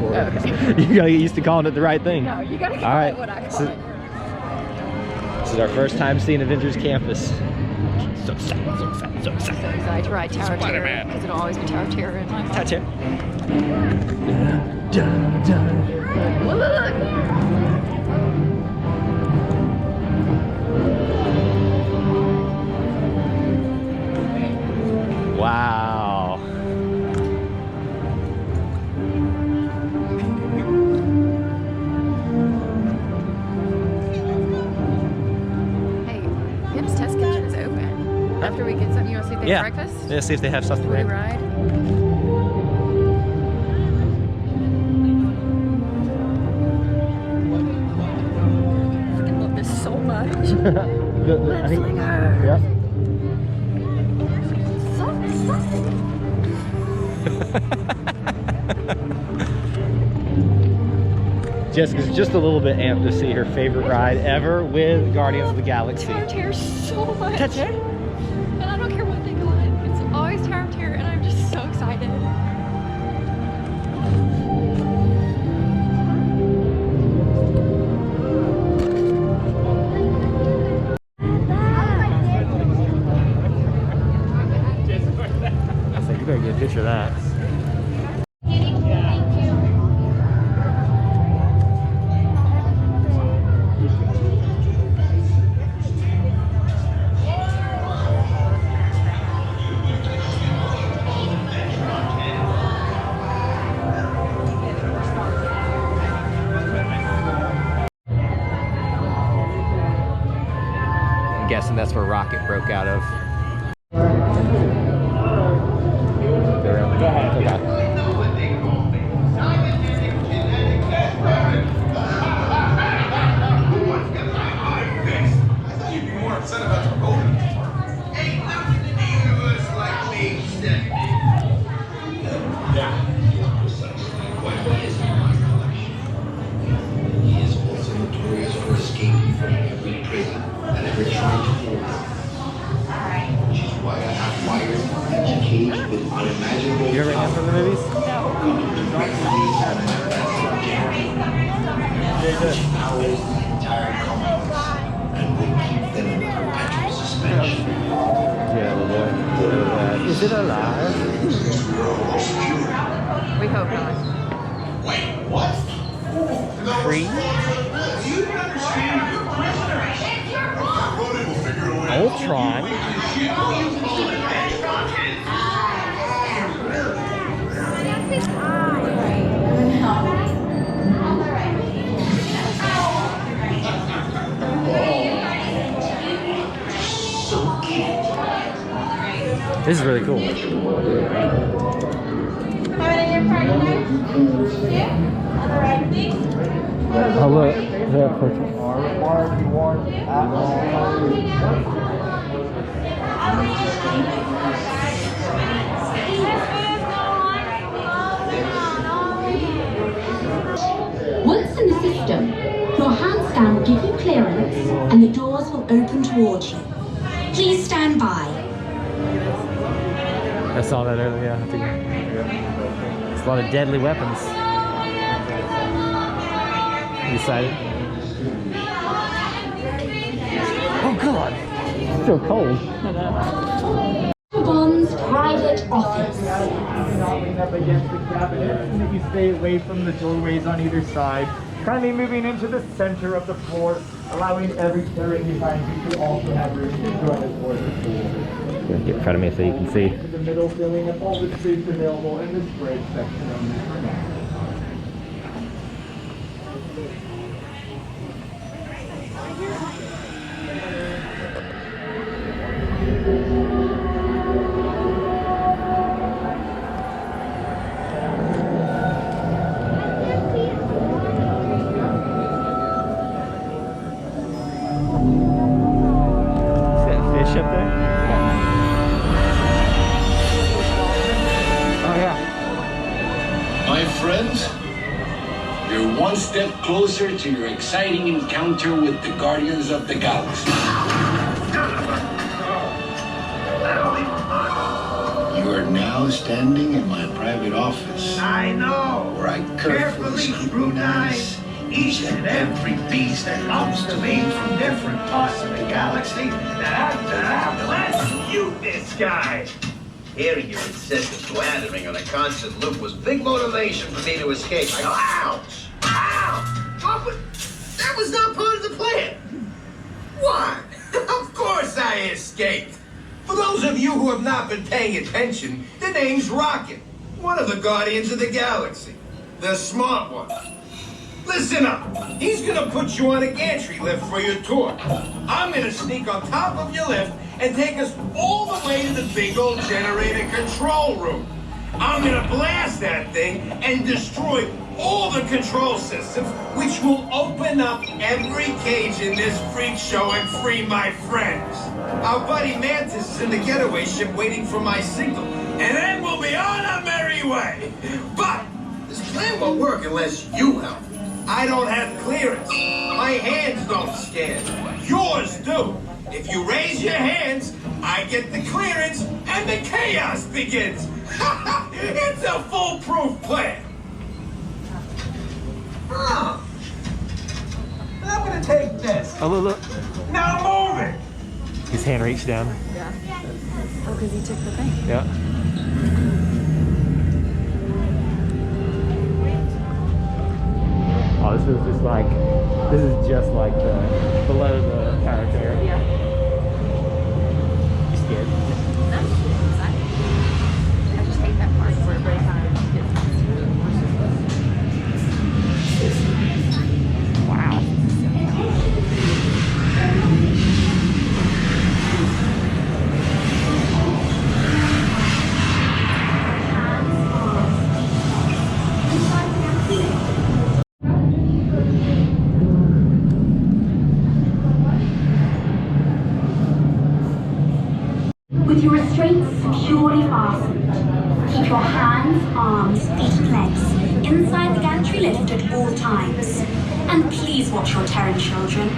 for it. Okay. You gotta get used to calling it the right thing. No, you gotta call it what I call it. This is our first time seeing Avengers Campus. So excited, so excited, so excited. So excited to ride Tower of Terror, Spider-Man. because it'll always be Tower of Terror in my mind. Touch it. Wow. Hey, Pim's Test Kitchen is open. After we get something, you want to see if they have breakfast? Yeah, see if they have something Will we right. ride? I love this so much. I think, yeah. Jessica's just a little bit amped to see her favorite ride ever with Guardians of the Galaxy. Tower of Terror so much. Touch it. And I don't care what they call it. It's always Tower of Terror, and I'm just so excited. I think you better get a picture of that. I'm guessing that's where Rocket broke out of. Go ahead. Okay. You ever ran from the movies? No. Yeah, the boy. Is it alive? We hope not. Wait, what? Free? Ultron? This is really cool. Oh look, that picture. Once in the system, your hand scan will give you clearance and the doors will open towards you. Please stand by. I saw that earlier, yeah. I think, It's a lot of deadly weapons. You excited? Oh god! It's so cold. Bond's private office. Knocking up against the cabinet, and that you stay away from the doorways on either side. Kindly moving into the center of the floor, allowing every terrain behind you to also have room to join us for the pool. Get in front of me so you can see. In the middle, filling up all the space available in the spread section of the room. Up there? Oh yeah. My friends, you're one step closer to your exciting encounter with the Guardians of the Galaxy. You are now now standing in my private office. I know. Where I carefully scrutinize each and every piece that comes to me from different parts of the galaxy. Let's shoot this guy. Hearing your incessant blathering on a constant loop was big motivation for me to escape. I go, ouch! Ow! Oh, but that was not part of the plan. What? Of course I escaped. For those of you who have not been paying attention, the name's Rocket, one of the Guardians of the Galaxy. The smart one. Listen up. He's gonna put you on a gantry lift for your tour. I'm gonna sneak on top of your lift and take us all the way to the big old generator control room. I'm gonna blast that thing and destroy all the control systems, which will open up every cage in this freak show and free my friends. Our buddy Mantis is in the getaway ship waiting for my signal, and then we'll be on our merry way. But this plan won't work unless you help. I don't have clearance. My hands don't scan. Yours do. If you raise your hands, I get the clearance and the chaos begins. It's a foolproof plan. Huh. I'm gonna take this. Oh, look. Now move it. His hand reached down. Yeah. Oh, because he took the thing. Yeah. Oh, this is just like the below the character. Yeah. You scared? No. I just hate that part where everybody kind of gets Wow. With your restraints securely fastened, keep your hands, arms, feet and legs inside the gantry lift at all times. And please watch your Terran children.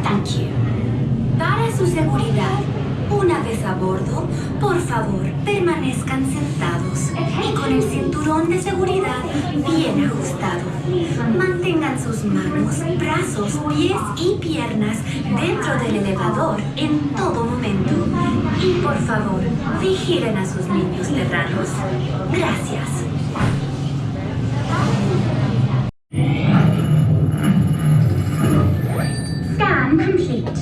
Thank you. Para su seguridad, una vez a bordo, por favor, permanezcan sentados y con el cinturón de seguridad bien ajustado. Mantengan sus manos, brazos, pies y piernas dentro del elevador en todo momento. Y por favor, vigilen a sus niños terranos. Gracias. Scan complete.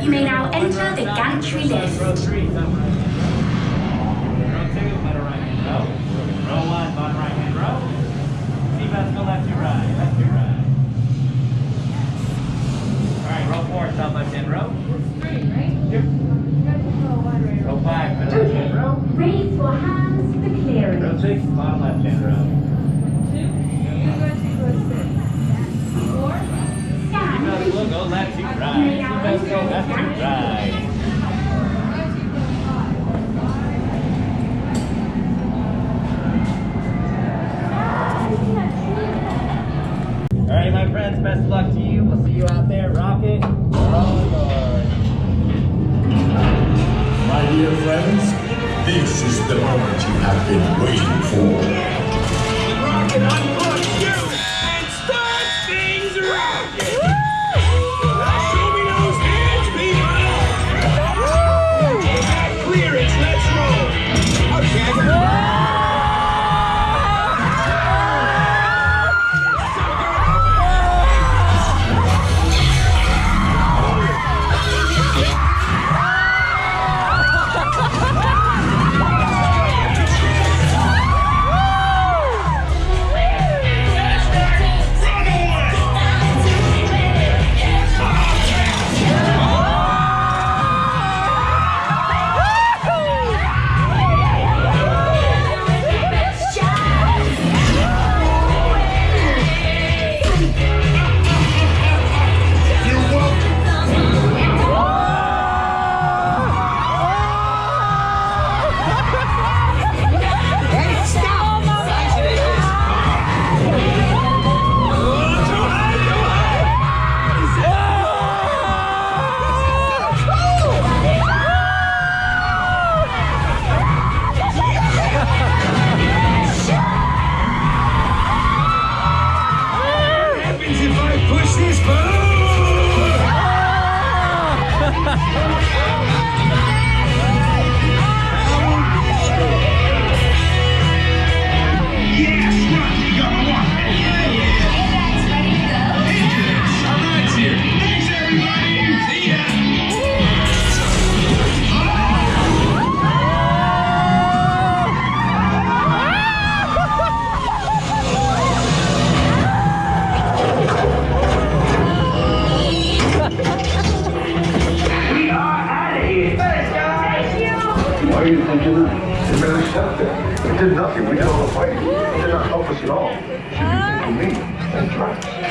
You may now enter the gantry lift. Row 3, somewhere. Row 2, bottom right hand row. Row 1, bottom right hand row. Seatbelts go left to right, left to right. Alright, row 4, top left hand row. straight, right? Yep. Row 5, middle left hand row. Raise your hands for clearance. Row 6, bottom left hand row. Seatbelts will go left to right. Seatbelts go left to right. Alright, my friends, best of luck to you. We'll see you out there. Rocket, we're all aboard. My dear friends, this is the moment you have been waiting for. Rocket unplugs you and starts things rocking. Show me those hands, people. Clearance, let's roll. Okay.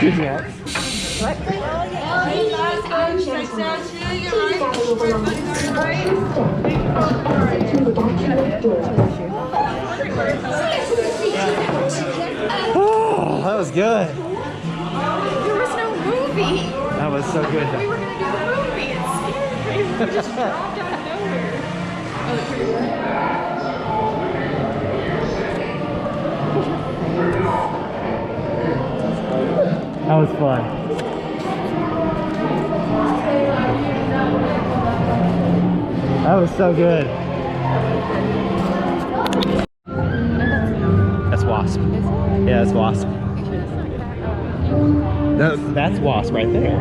Yeah. Oh, that was good. There was no movie. That was so good. We were gonna do the movie. It's scary. We just dropped out of nowhere. Oh, it's pretty good. That was fun. That was so good. That's Wasp. Yeah, that's Wasp. That's Wasp right there.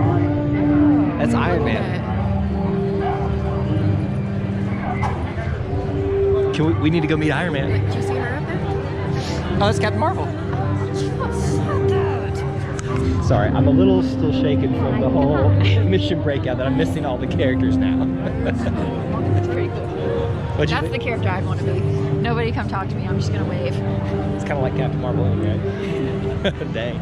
That's Iron Man. We need to go meet Iron Man. Did you see her up there? Oh, that's Captain Marvel. She was so cute. Sorry, I'm a little still shaken from the whole Mission Breakout that I'm missing all the characters now. That's pretty cool. What'd you That's think? the character I want to be. Nobody come talk to me. I'm just gonna wave. It's kind of like Captain Marvel, right? Dang.